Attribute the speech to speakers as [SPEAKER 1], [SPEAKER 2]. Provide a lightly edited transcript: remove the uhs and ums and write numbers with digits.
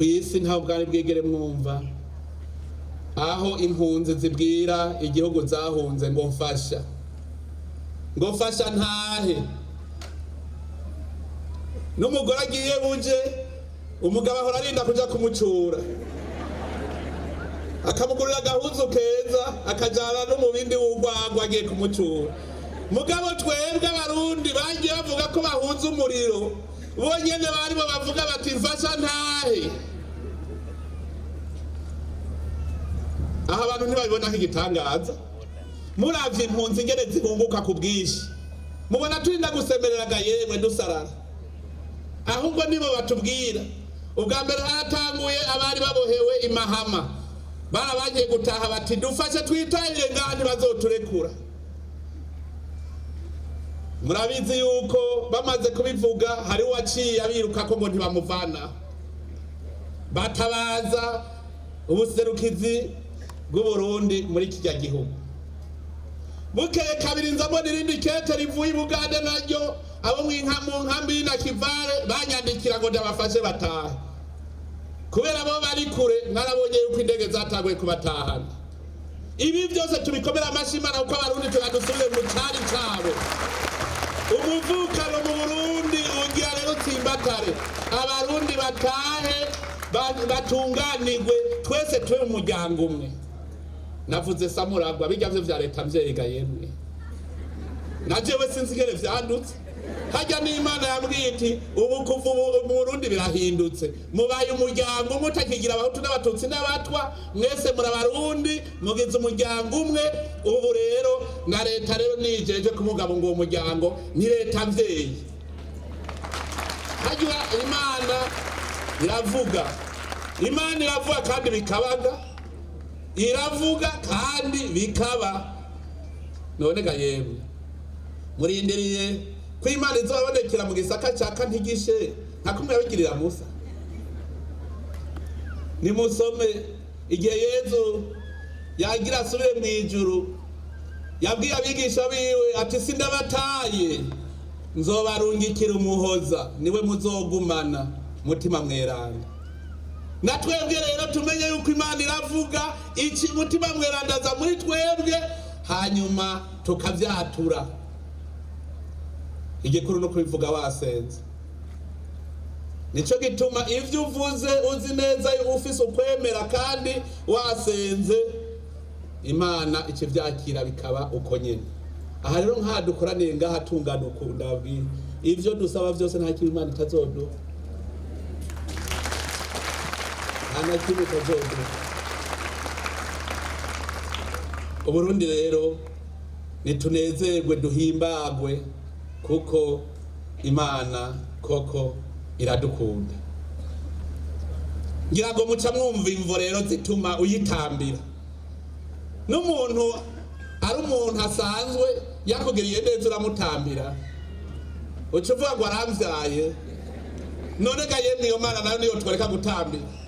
[SPEAKER 1] kw'isi ntaho bwari bwigere mwumva aho impunzi zibwira igihugu zahunze ngo mfasha ntahe. N'umugore agiye buje umugabo ahora arinda kuja kumucura akamugurira agahuzu keza akajana no mu bindi w'urwagwa agiye kumucura. Mugabo twebwe abarundi bagiye bavuga ko bahunze umuriro bonyene barimo bavuga bati mfasha ntahe. Aha abantu ntibabibona nk'igitangaza. Muravye impunzi ingene zihunguka ku bwinshi mubona turinda gusemereraga yemwe dusarara, ahubwo nibo batubwira. Ubwa mbere hatanguye abari babohewe imahama barabagiye gutaha bati dufashe twitahire ngaha ntibazoturekura. Murabizi yuko bamaze kubivuga hari uwaciye abiruka ko ngo ntibamuvana, batabaza ubuserukizi bw'Uburundi muri kijya gihugu. Bukeye kabiri nzamo nirindi kete rivuye i Bugande naryo abo mu nkambi na Kivale banyandikira ngo ndabafashe bataha, kubera bo bari kure narabonye yuko indege zataguye kubatahana. Ibi byose tubikomera amashimana uko abarundi turadusubire mu cyari cyabo. Umuvukano mu Burundi ugira rero tsimbatare, abarundi batahe batunganirwe twese tube mu muryango umwe. Navuze samuragwa bijya byo vya leta mvyega yemwe najewe sinzigere vyandutse. Hajya n'Imana yambwiye iti ubu kuva mu Burundi birahindutse, mubaye umuryango umwe utakigira abahutu n'abatutsi n'abatwa, mwese muri abarundi mugize umuryango umwe. Ubu rero na leta rero nijeje kumugabo ngo uwo muryango ni leta mvyeyi. Hajya Imana iravuga kandi bikabaga, iravuga kandi bikaba. None ga yemwe murindiriye ko Imana izobonekera mu gisaka cya Kantigishe nta kumwe yabigirira Musa. Nimusome igihe Yezu yagira asubire mu ijuru yabwiye abigisha biwe ati sindabataye nzobarungikira umuhoza niwe muzogumana mutima mweranda. Natwebwe rero tumenye yuko Imana iravuga iki mutima mwerandaza muri twebwe hanyuma tukavyatura. Igikuru no kubivuga wasenze. Nico gituma ivyo uvuze uzi neza ufise ukwemera kandi wasenze Imana ikivyakira bikaba uko nyene. Aha rero nkadukoraniye ngaha tungana ukunda bwi ivyo dusaba vyose nta kintu Imana itazoduha. Anakibe kazodu. Uburundi rero nitunezerwe duhimbagwe kuko Imana koko iradukunda. Ngira ngo muca mwumva imvo rero zituma uyitambira. N'umuntu ari umuntu asanzwe yakugiriye neza uramutambira ucuvuga ngo aramvyaye, none ga yemwe iyo Mana nayo niyo twereka gutambira.